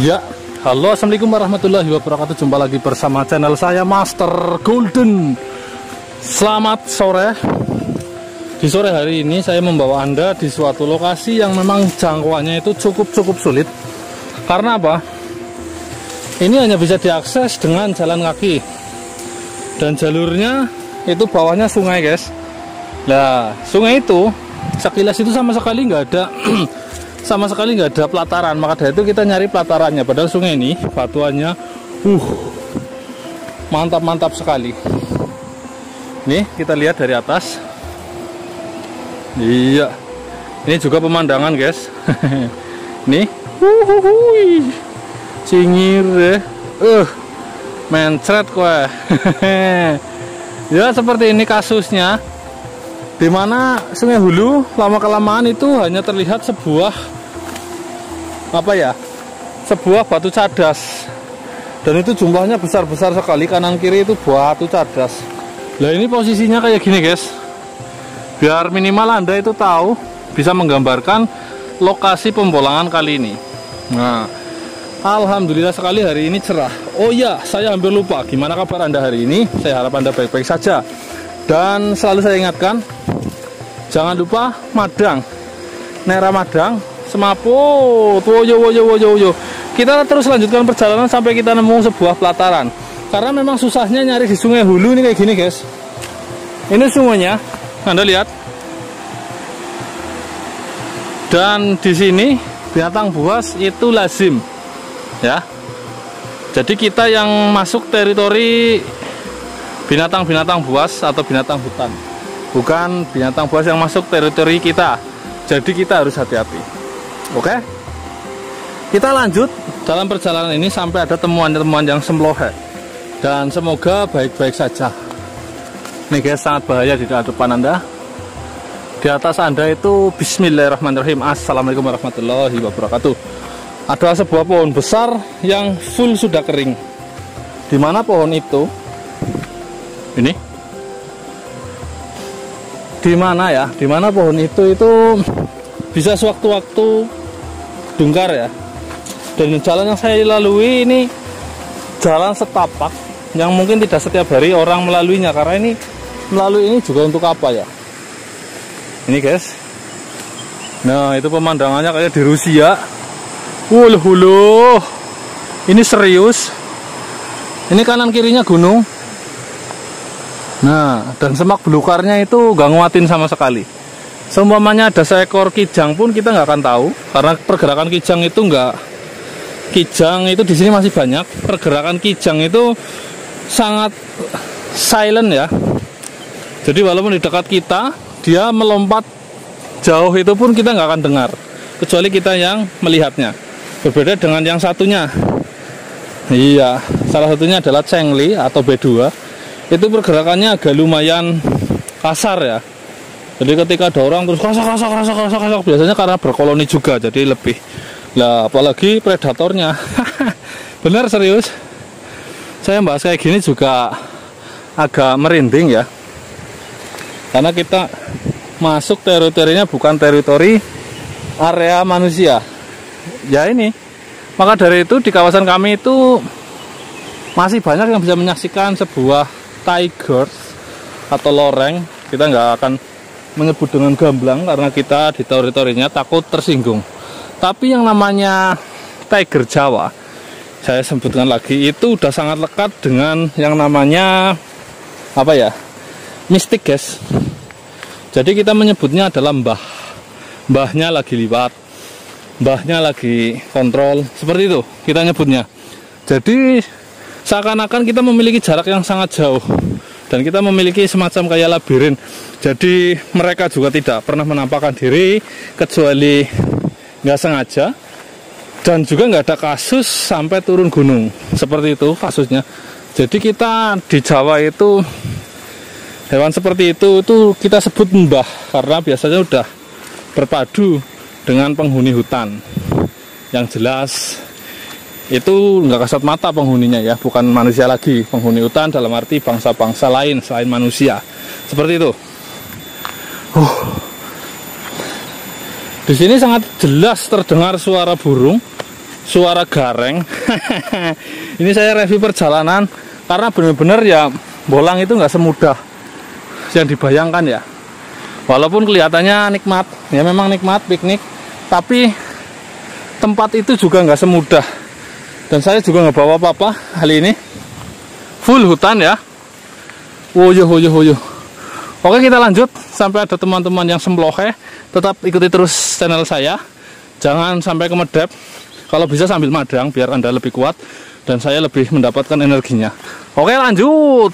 Ya, halo, assalamualaikum warahmatullahi wabarakatuh. Jumpa lagi bersama channel saya Master Golden. Selamat sore. Di sore hari ini saya membawa Anda di suatu lokasi yang memang jangkauannya itu cukup sulit. Karena apa? Ini hanya bisa diakses dengan jalan kaki. Dan jalurnya itu bawahnya sungai, guys. Nah, sungai itu sekilas itu sama sekali nggak ada sama sekali nggak ada pelataran. Maka dari itu kita nyari pelatarannya. Padahal sungai ini batuannya mantap sekali. Nih kita lihat dari atas. Iya, ini juga pemandangan, guys. Nih cingir mencret kowe. Ya seperti ini kasusnya, dimana Sungai Hulu lama kelamaan itu hanya terlihat sebuah sebuah batu cadas, dan itu jumlahnya besar sekali. Kanan kiri itu batu cadas. Nah ini posisinya kayak gini, guys, biar minimal Anda itu tahu, bisa menggambarkan lokasi pembolangan kali ini. Nah, alhamdulillah sekali hari ini cerah. Oh ya, saya hampir lupa, gimana kabar Anda hari ini? Saya harap Anda baik-baik saja. Dan selalu saya ingatkan, jangan lupa madang, nera madang, semaput, woyo. Kita terus lanjutkan perjalanan sampai kita nemu sebuah pelataran. Karena memang susahnya nyari di Sungai Hulu ini kayak gini, guys. Ini sungainya, Anda lihat. Dan di sini binatang buas itu lazim, ya. Jadi kita yang masuk teritori binatang-binatang buas atau binatang hutan, bukan binatang buas yang masuk teritori kita. Jadi kita harus hati-hati. Oke? Kita lanjut dalam perjalanan ini sampai ada temuan-temuan yang semlohe. Dan semoga baik-baik saja. Nih guys, sangat bahaya di depan Anda. Di atas Anda itu bismillahirrahmanirrahim. Assalamualaikum warahmatullahi wabarakatuh. Ada sebuah pohon besar yang full sudah kering. Dimana pohon itu? Ini dimana ya? Dimana pohon itu bisa sewaktu-waktu dungkar ya. Dan jalan yang saya lalui ini jalan setapak yang mungkin tidak setiap hari orang melaluinya, karena ini melalui ini juga untuk apa ya? Ini guys. Nah itu pemandangannya kayak di Rusia. Hulu. Ini serius. Ini kanan kirinya gunung. Nah, dan semak belukarnya itu gak nguatin sama sekali. Seumpamanya ada seekor kijang pun kita nggak akan tahu, karena pergerakan kijang itu di sini masih banyak. Pergerakan kijang itu sangat silent ya. Jadi walaupun di dekat kita, dia melompat jauh itu pun kita nggak akan dengar, kecuali kita yang melihatnya. Berbeda dengan yang satunya. Iya, salah satunya adalah cengli atau B2. Itu pergerakannya agak lumayan kasar ya. Jadi ketika ada orang terus kasak, biasanya karena berkoloni juga, jadi lebih. Lah apalagi predatornya. Benar, serius. Saya bahas kayak gini juga agak merinding ya. Karena kita masuk teritorinya bukan teritori area manusia. Ya ini. Maka dari itu di kawasan kami itu masih banyak yang bisa menyaksikan sebuah tiger atau loreng. Kita nggak akan menyebut dengan gamblang karena kita di teritorinya takut tersinggung. Tapi yang namanya tiger Jawa, saya sebutkan lagi, itu udah sangat lekat dengan yang namanya mistik, guys. Jadi kita menyebutnya adalah mbahnya lagi liwat, mbahnya lagi kontrol, seperti itu kita nyebutnya. Jadi seakan-akan kita memiliki jarak yang sangat jauh, dan kita memiliki semacam kayak labirin. Jadi mereka juga tidak pernah menampakkan diri kecuali nggak sengaja, dan juga nggak ada kasus sampai turun gunung seperti itu kasusnya. Jadi kita di Jawa itu hewan seperti itu kita sebut mbah, karena biasanya udah berpadu dengan penghuni hutan. Yang jelas itu nggak kasat mata penghuninya ya, bukan manusia lagi. Penghuni hutan dalam arti bangsa-bangsa lain selain manusia, seperti itu. Di sini sangat jelas terdengar suara burung suara gareng. Ini saya review perjalanan karena benar-benar ya Bolang itu nggak semudah yang dibayangkan ya. Walaupun kelihatannya nikmat, ya memang nikmat piknik, tapi tempat itu juga nggak semudah. Dan saya juga nggak bawa apa-apa kali ini, full hutan ya. Woyo. Oke, kita lanjut sampai ada teman-teman yang semblohe. Tetap ikuti terus channel saya, jangan sampai kemedep. Kalau bisa sambil madang biar Anda lebih kuat dan saya lebih mendapatkan energinya. Oke, lanjut.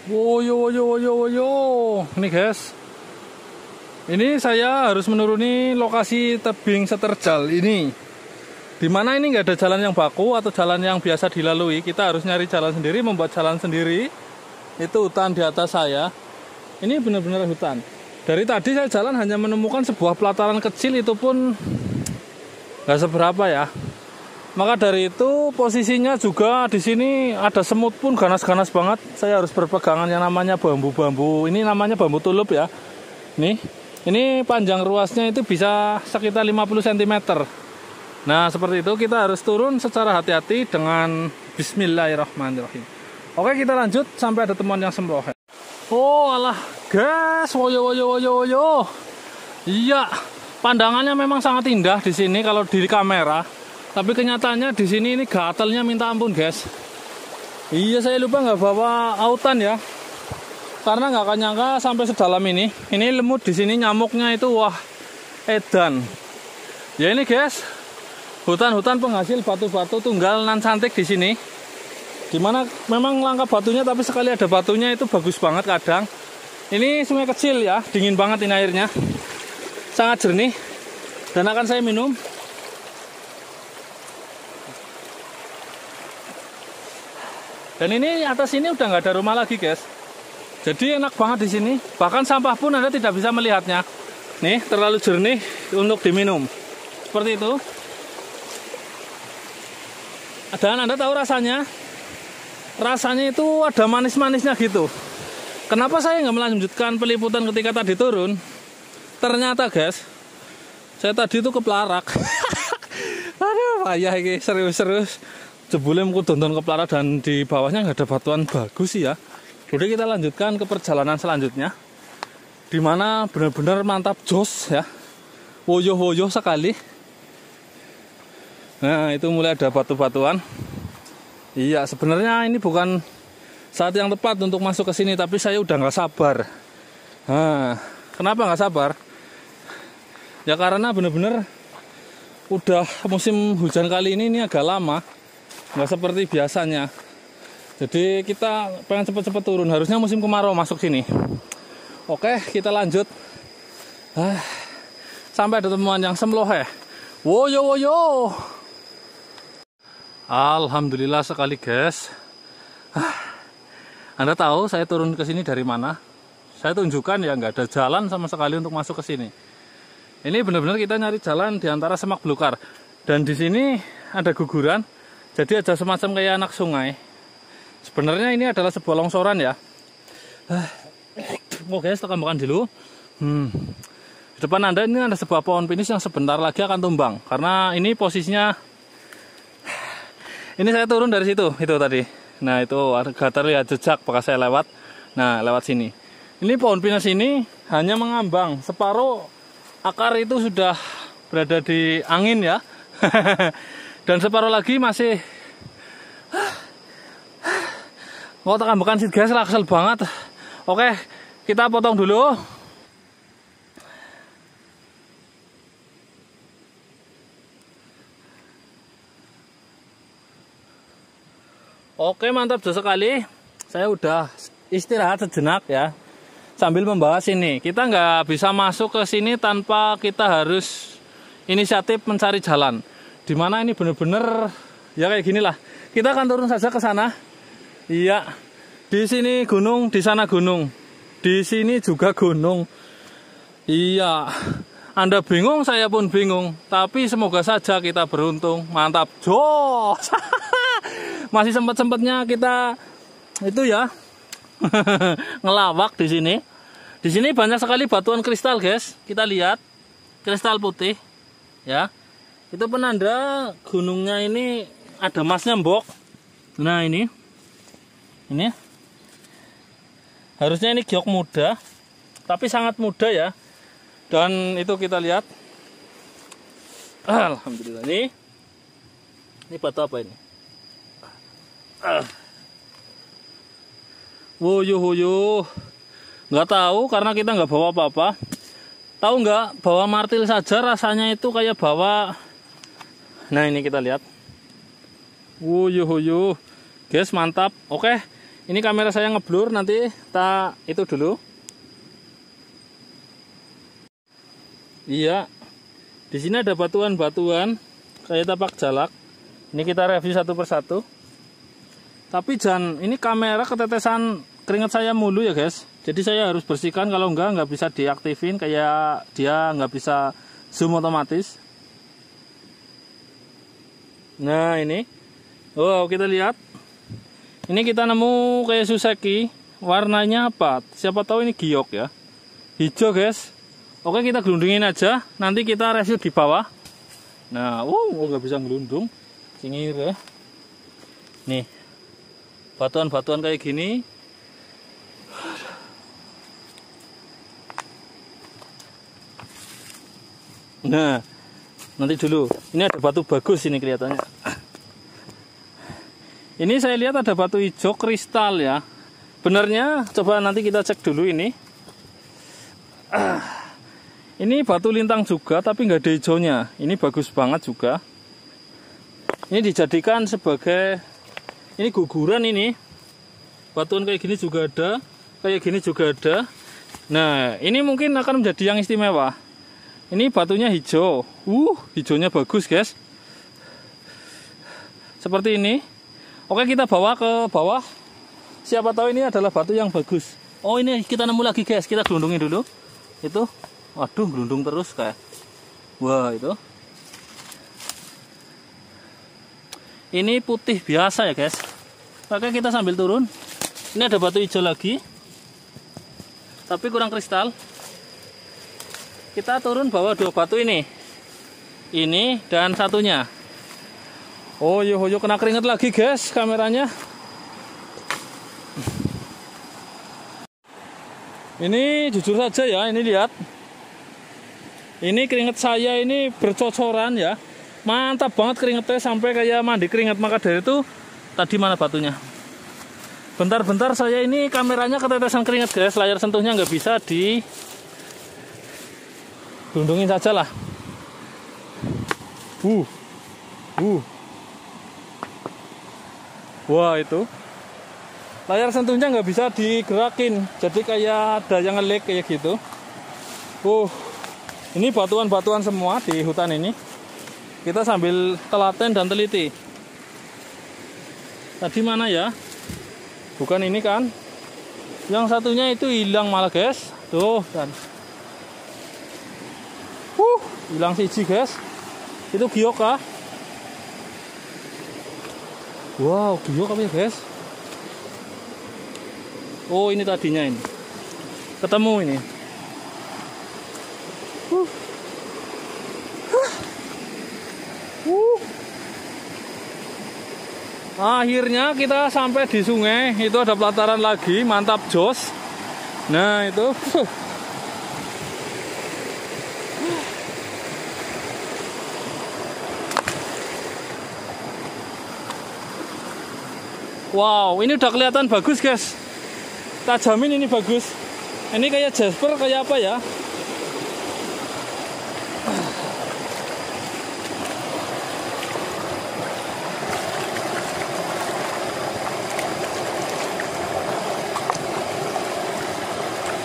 Woyo. Ini guys, ini saya harus menuruni lokasi tebing seterjal ini. Dimana ini nggak ada jalan yang baku atau jalan yang biasa dilalui. Kita harus nyari jalan sendiri, membuat jalan sendiri. Itu hutan di atas saya. Ini benar-benar hutan. Dari tadi saya jalan hanya menemukan sebuah pelataran kecil, itu pun nggak seberapa ya. Maka dari itu posisinya juga di sini ada semut pun ganas-ganas banget. Saya harus berpegangan yang namanya bambu-bambu. Ini namanya bambu tulup ya. Ini panjang ruasnya itu bisa sekitar 50 cm. Nah, seperti itu kita harus turun secara hati-hati dengan bismillahirrahmanirrahim. Oke, kita lanjut sampai ada teman yang sembroh. Oh alah guys, woyo. Iya, pandangannya memang sangat indah di sini kalau di kamera. Tapi kenyataannya di sini ini gatelnya minta ampun guys. Iya, saya lupa nggak bawa autan ya. Karena nggak akan nyangka sampai sedalam ini. Ini lemut di sini, nyamuknya itu wah edan. Ya ini guys, hutan-hutan penghasil batu-batu tunggal nan cantik di sini. Dimana memang langka batunya, tapi sekali ada batunya itu bagus banget kadang. Ini sungai kecil ya, dingin banget ini airnya, sangat jernih. Dan akan saya minum. Dan ini atas ini udah nggak ada rumah lagi guys. Jadi enak banget di sini. Bahkan sampah pun Anda tidak bisa melihatnya. Nih, terlalu jernih untuk diminum. Seperti itu. Dan Anda tahu rasanya? Rasanya itu ada manis-manisnya gitu. Kenapa saya nggak melanjutkan peliputan ketika tadi turun? Ternyata guys, saya tadi itu kepelarak. Aduh, payah ini, serius. Jebule aku tonton kepelarak dan di bawahnya nggak ada batuan bagus sih ya. Jadi kita lanjutkan ke perjalanan selanjutnya, dimana benar-benar mantap jos ya. Woyo sekali. Nah, itu mulai ada batu-batuan. Iya, sebenarnya ini bukan saat yang tepat untuk masuk ke sini, tapi saya udah nggak sabar. Nah, kenapa nggak sabar? Ya karena benar-benar udah musim hujan kali ini agak lama, nggak seperti biasanya. Jadi kita pengen cepet-cepet turun. Harusnya musim kemarau masuk sini. Oke, kita lanjut. Sampai ada temuan yang semblohe. Woyo. Alhamdulillah sekali guys. Anda tahu saya turun ke sini dari mana? Saya tunjukkan ya, nggak ada jalan sama sekali untuk masuk ke sini. Ini benar-benar kita nyari jalan di antara semak belukar. Dan di sini ada guguran. Jadi ada semacam kayak anak sungai. Sebenarnya ini adalah sebuah longsoran ya. Oke, kita makan dulu. Di depan Anda ini ada sebuah pohon pinus yang sebentar lagi akan tumbang. Karena ini posisinya, ini saya turun dari situ, itu tadi. Nah, itu agak terlihat jejak bekas saya lewat. Nah, lewat sini. Ini pohon pinus ini hanya mengambang. Separuh akar itu sudah berada di angin ya. Dan separuh lagi masih. Mau tekan bukan sih guys, lah kesel banget. Oke, kita potong dulu. Oke, mantap sekali. Saya udah istirahat sejenak ya, sambil membahas ini. Kita nggak bisa masuk ke sini tanpa kita harus inisiatif mencari jalan. Dimana ini bener-bener ya kayak gini lah. Kita akan turun saja ke sana. Iya, di sini gunung, di sana gunung, di sini juga gunung. Iya, Anda bingung, saya pun bingung. Tapi semoga saja kita beruntung. Mantap, jos. Masih sempat-sempatnya kita itu ya ngelawak di sini. Di sini banyak sekali batuan kristal, guys. Kita lihat kristal putih, ya. Itu penanda gunungnya ini ada masnya, Mbok. Nah, ini harusnya ini giok muda, tapi sangat muda ya. Dan itu kita lihat, alhamdulillah. Ini batu apa ini? Wuyuh, nggak tahu karena kita nggak bawa apa-apa. Tahu nggak, bawa martil saja rasanya itu kayak bawa. Nah, ini kita lihat. Wuyuh, guys, mantap. Oke, ini kamera saya ngeblur, nanti tak itu dulu. Iya, di sini ada batuan-batuan kayak tapak jalak. Ini kita review satu persatu. Tapi jangan, ini kamera ketetesan keringat saya mulu ya guys. Jadi saya harus bersihkan, kalau nggak bisa diaktifin, kayak dia nggak bisa zoom otomatis. Nah, ini, wow, kita lihat. Ini kita nemu kayak suseki, warnanya apa? Siapa tahu ini giok ya, hijau guys. Oke, kita gelundungin aja, nanti kita review di bawah. Nah, nggak bisa gelundung, cingir ya. Nih, batuan-batuan kayak gini. Nah, nanti dulu. Ini ada batu bagus ini kelihatannya. Ini saya lihat ada batu hijau kristal ya. Benarnya coba nanti kita cek dulu ini. Ini batu lintang juga tapi nggak ada hijaunya. Ini bagus banget juga. Ini dijadikan sebagai, ini guguran ini. Batuan kayak gini juga ada, kayak gini juga ada. Nah, ini mungkin akan menjadi yang istimewa. Ini batunya hijau. Hijaunya bagus guys. Seperti ini. Oke, kita bawa ke bawah. Siapa tahu ini adalah batu yang bagus. Oh, ini kita nemu lagi guys. Kita gelundungin dulu. Itu. Waduh, gelundung terus kayak. Wah, itu. Ini putih biasa ya guys. Oke, kita sambil turun. Ini ada batu hijau lagi. Tapi kurang kristal. Kita turun bawa dua batu ini. Ini dan satunya. Oh, yo kena keringet lagi guys kameranya. Ini jujur saja ya, ini lihat. Ini keringet saya ini bercocoran ya. Mantap banget keringetnya sampai kayak mandi keringet. Maka dari itu, tadi mana batunya? Bentar-bentar saya ini kameranya ketetesan keringet guys. Layar sentuhnya nggak bisa di gelundungin saja lah. Wah, itu layar sentuhnya nggak bisa digerakin, jadi kayak ada yang ngelag kayak gitu. Ini batuan-batuan semua di hutan ini. Kita sambil telaten dan teliti. Tadi mana ya? Bukan ini kan? Yang satunya itu hilang malah guys. Tuh kan. Hilang siji guys. Itu giok kah? Wow, giok apa ya guys? Oh, ini tadinya ini. Ketemu ini. Akhirnya kita sampai di sungai. Itu ada pelataran lagi, mantap jos. Nah, itu. Wow, ini udah kelihatan bagus guys. Tak jamin ini bagus. Ini kayak jasper, kayak apa ya?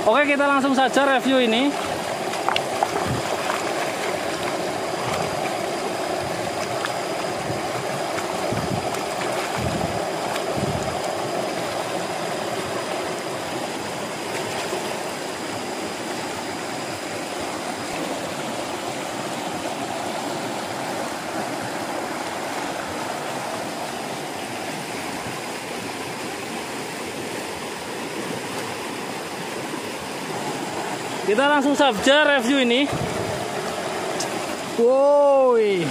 Oke, kita langsung saja review ini. Kita langsung saja review ini. Woi.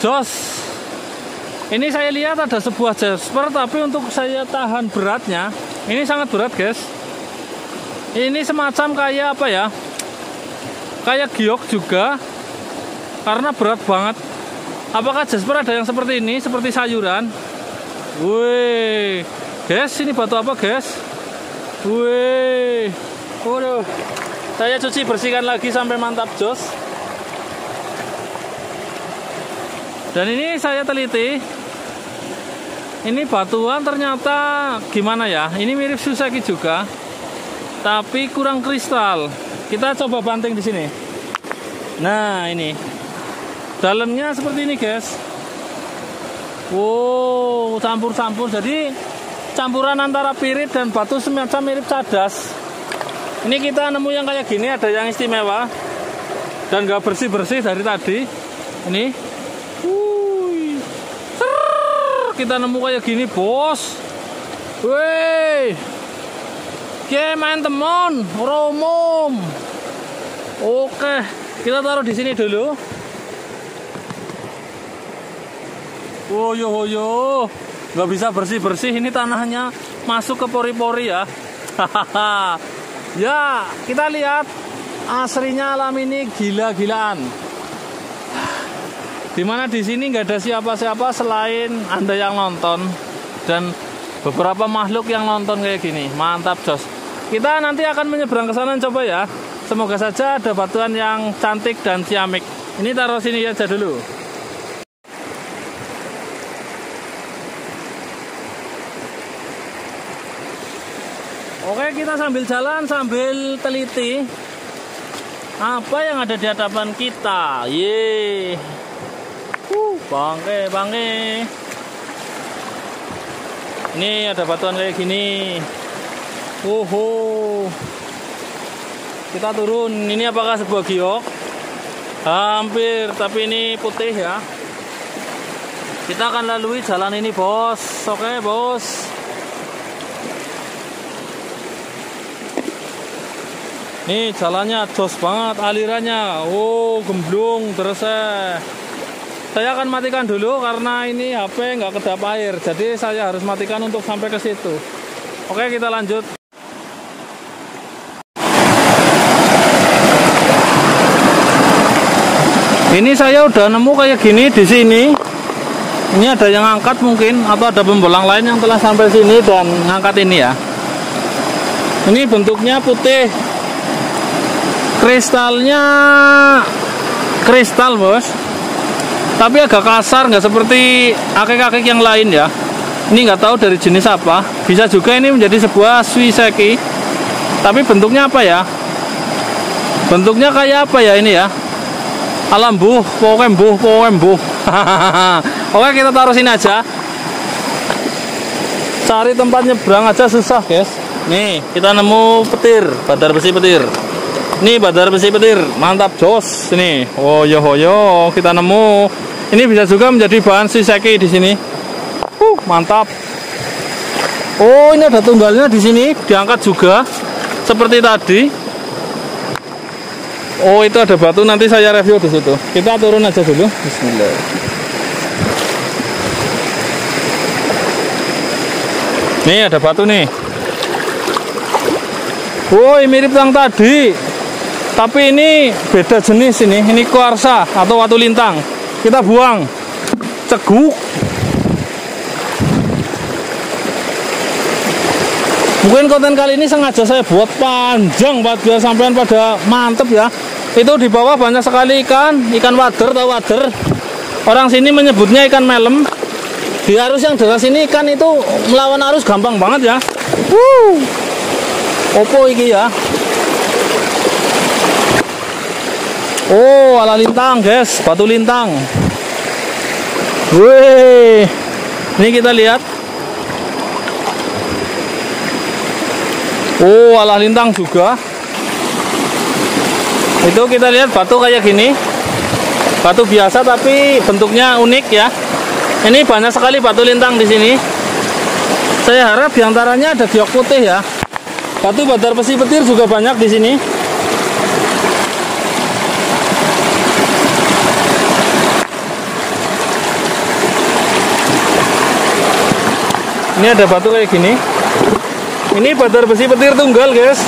jos. Ini saya lihat ada sebuah jasper, tapi untuk saya tahan beratnya, ini sangat berat guys. Ini semacam kayak apa ya, kayak giok juga, karena berat banget. Apakah jasper ada yang seperti ini, seperti sayuran? Wih guys, ini batu apa guys? Wih, waduh, saya cuci bersihkan lagi sampai mantap jos. Dan ini saya teliti, ini batuan ternyata gimana ya, ini mirip Suseki juga, tapi kurang kristal. Kita coba banting di sini. Nah ini, dalamnya seperti ini guys. Wow, campur-campur, jadi campuran antara pirit dan batu semacam mirip cadas. Ini kita nemu yang kayak gini, ada yang istimewa dan gak bersih-bersih dari tadi. Ini kita nemu kayak gini bos. Wih, oke main teman romom. Oke, kita taruh di sini dulu. Oh yo, nggak bisa bersih-bersih, ini tanahnya masuk ke pori-pori ya. Hahaha. Ya, kita lihat aslinya alam ini gila-gilaan. Dimana di sini nggak ada siapa-siapa selain Anda yang nonton dan beberapa makhluk yang nonton kayak gini. Mantap jos. Kita nanti akan menyeberang ke sana coba ya. Semoga saja ada batuan yang cantik dan ciamik. Ini taruh sini aja dulu. Oke, kita sambil jalan sambil teliti apa yang ada di hadapan kita. Yeay. Bangke. Ini ada batuan kayak gini. Kita turun. Ini apakah sebuah giok? Hampir, tapi ini putih ya. Kita akan lalui jalan ini bos. Oke bos. Nih jalannya jos banget, alirannya. Oh, gemblung terus saya akan matikan dulu karena ini HP nggak kedap air, jadi saya harus matikan untuk sampai ke situ. Oke, kita lanjut. Ini saya udah nemu kayak gini di sini. Ini ada yang angkat mungkin, atau ada pembolang lain yang telah sampai sini dan ngangkat ini ya. Ini bentuknya putih. Kristalnya kristal bos, tapi agak kasar, nggak seperti akek-akek yang lain ya. Ini nggak tahu dari jenis apa. Bisa juga ini menjadi sebuah Suseki, tapi bentuknya apa ya? Bentuknya kayak apa ya ini ya? Alam buh, pokembuh. Oke, kita taruh sini aja. Cari tempat nyebrang aja susah guys. Nih kita nemu petir, badar besi petir. Ini badar besi petir, mantap jos ini. Oh yo, kita nemu. Ini bisa juga menjadi bahan Suseki di sini. Mantap. Oh, ini ada tunggalnya di sini, diangkat juga seperti tadi. Oh, itu ada batu, nanti saya review di situ. Kita turun aja dulu. Bismillah. Nih ada batu nih. Woi, mirip yang tadi. Tapi ini beda jenis ini. Ini kuarsa atau watu lintang. Kita buang. Ceguk. Mungkin konten kali ini sengaja saya buat panjang buat biar sampean pada mantep ya. Itu di bawah banyak sekali ikan wader atau wader. Orang sini menyebutnya ikan melem. Di arus yang deras ini ikan itu melawan arus gampang banget ya. Opo iki ya. Oh, ala lintang guys, batu lintang. Wih, ini kita lihat. Oh, ala lintang juga. Itu kita lihat batu kayak gini. Batu biasa tapi bentuknya unik ya. Ini banyak sekali batu lintang di sini. Saya harap diantaranya ada giok putih ya. Batu badar besi petir juga banyak di sini. Ini ada batu kayak gini. Ini badar besi petir tunggal, guys.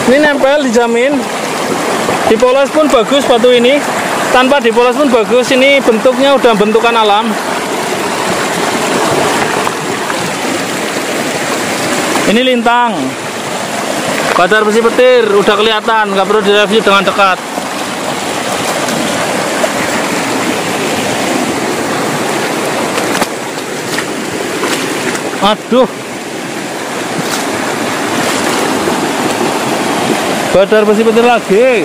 Ini nempel, dijamin. Dipoles pun bagus batu ini. Tanpa dipoles pun bagus. Ini bentuknya udah bentukan alam. Ini lintang. Badar besi petir udah kelihatan, nggak perlu direview dengan dekat. Aduh, badar besi petir lagi.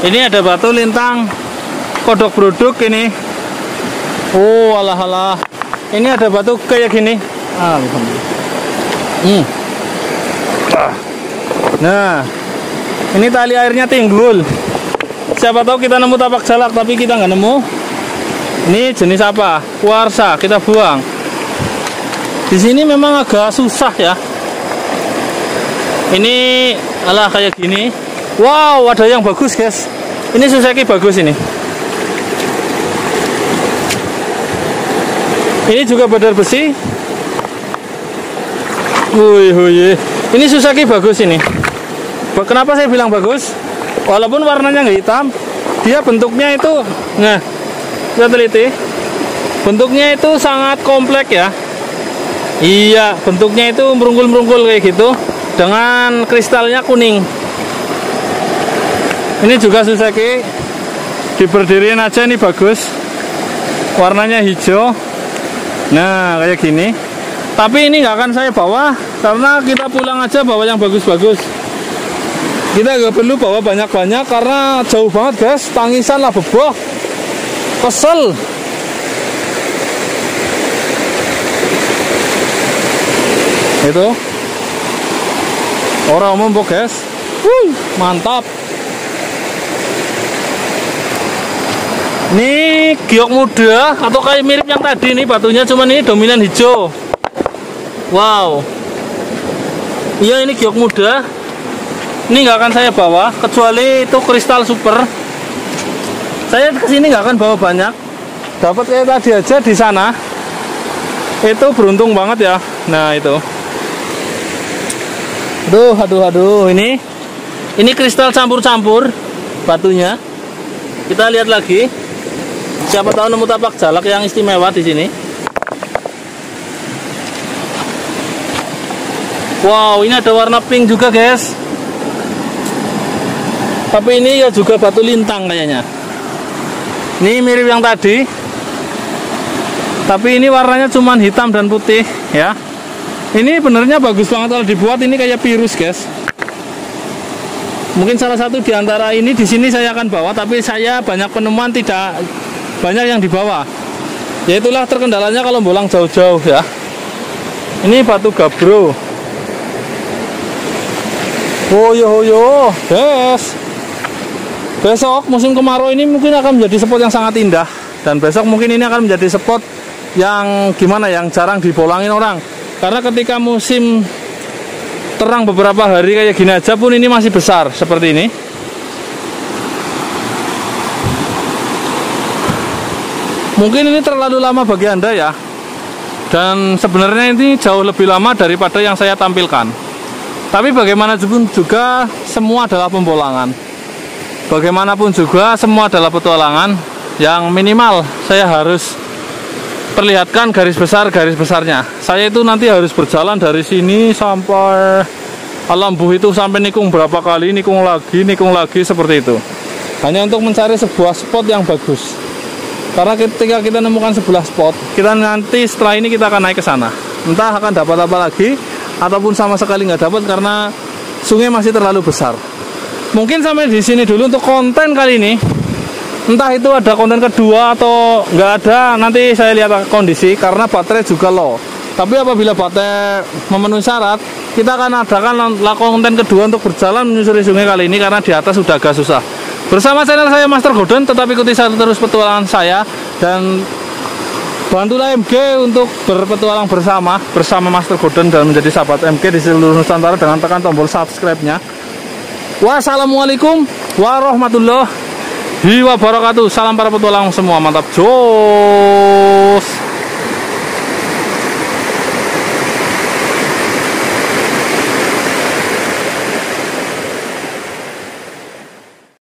Ini ada batu lintang kodok brodok ini. Oh, alah. Ini ada batu kayak gini. Nah, ini tali airnya tinggul. Siapa tahu kita nemu tapak jalak, tapi kita nggak nemu. Ini jenis apa? Kuarsa, kita buang. Di sini memang agak susah ya. Ini alah kayak gini. Wow, ada yang bagus, guys. Ini Suseki bagus ini. Ini juga badar besi. Wih. Ini Suseki bagus ini. Kenapa saya bilang bagus? Walaupun warnanya nggak hitam, dia bentuknya itu, nah, kita teliti, bentuknya itu sangat kompleks ya. Iya, bentuknya itu merungkul-merungkul kayak gitu, dengan kristalnya kuning. Ini juga Suseki, diberdiriin aja ini bagus, warnanya hijau. Nah, kayak gini. Tapi ini nggak akan saya bawa, karena kita pulang aja bawa yang bagus-bagus. Kita nggak perlu bawa banyak-banyak karena jauh banget, guys. Tangisan lah beboh. Kesel. Itu orang umum, guys. Mantap. Ini giok muda atau kayak mirip yang tadi nih batunya, cuman ini dominan hijau. Wow. Iya, ini giok muda. Ini nggak akan saya bawa kecuali itu kristal super. Saya kesini nggak akan bawa banyak. Dapat kayak tadi aja di sana. Itu beruntung banget ya. Nah itu. Aduh. Ini kristal campur-campur batunya. Kita lihat lagi. Siapa tahu nemu tapak jalak yang istimewa di sini. Wow, ini ada warna pink juga, guys. Tapi ini ya juga batu lintang kayaknya. Ini mirip yang tadi. Tapi ini warnanya cuman hitam dan putih ya. Ini benernya bagus banget kalau dibuat, ini kayak virus, guys. Mungkin salah satu di antara ini di sini saya akan bawa, tapi saya banyak penemuan tidak banyak yang dibawa. Ya itulah terkendalanya kalau bolang jauh-jauh ya. Ini batu gabro. Hoyo, guys. Besok musim kemarau ini mungkin akan menjadi spot yang sangat indah. Dan besok mungkin ini akan menjadi spot yang gimana, yang jarang dibolangin orang. Karena ketika musim terang beberapa hari kayak gini aja pun ini masih besar seperti ini. Mungkin ini terlalu lama bagi Anda ya. Dan sebenarnya ini jauh lebih lama daripada yang saya tampilkan. Tapi bagaimanapun juga semua adalah pembolangan. Bagaimanapun juga semua adalah petualangan. Yang minimal saya harus perlihatkan garis besarnya. Saya itu nanti harus berjalan dari sini sampai Alambuh itu, sampai nikung berapa kali, nikung lagi seperti itu. Hanya untuk mencari sebuah spot yang bagus. Karena ketika kita nemukan sebuah spot, kita nanti setelah ini kita akan naik ke sana. Entah akan dapat apa lagi ataupun sama sekali nggak dapat karena sungai masih terlalu besar. Mungkin sampai di sini dulu untuk konten kali ini. Entah itu ada konten kedua atau nggak ada, nanti saya lihat kondisi karena baterai juga low. Tapi apabila baterai memenuhi syarat, kita akan adakan konten kedua untuk berjalan menyusuri sungai kali ini karena di atas sudah agak susah. Bersama channel saya Master Godon, tetap ikuti terus petualangan saya dan bantulah MG untuk berpetualang bersama Master Godon dan menjadi sahabat MG di seluruh Nusantara dengan tekan tombol subscribe-nya. Wassalamualaikum warahmatullahi wabarakatuh. Salam para petualang semua, mantap, jo.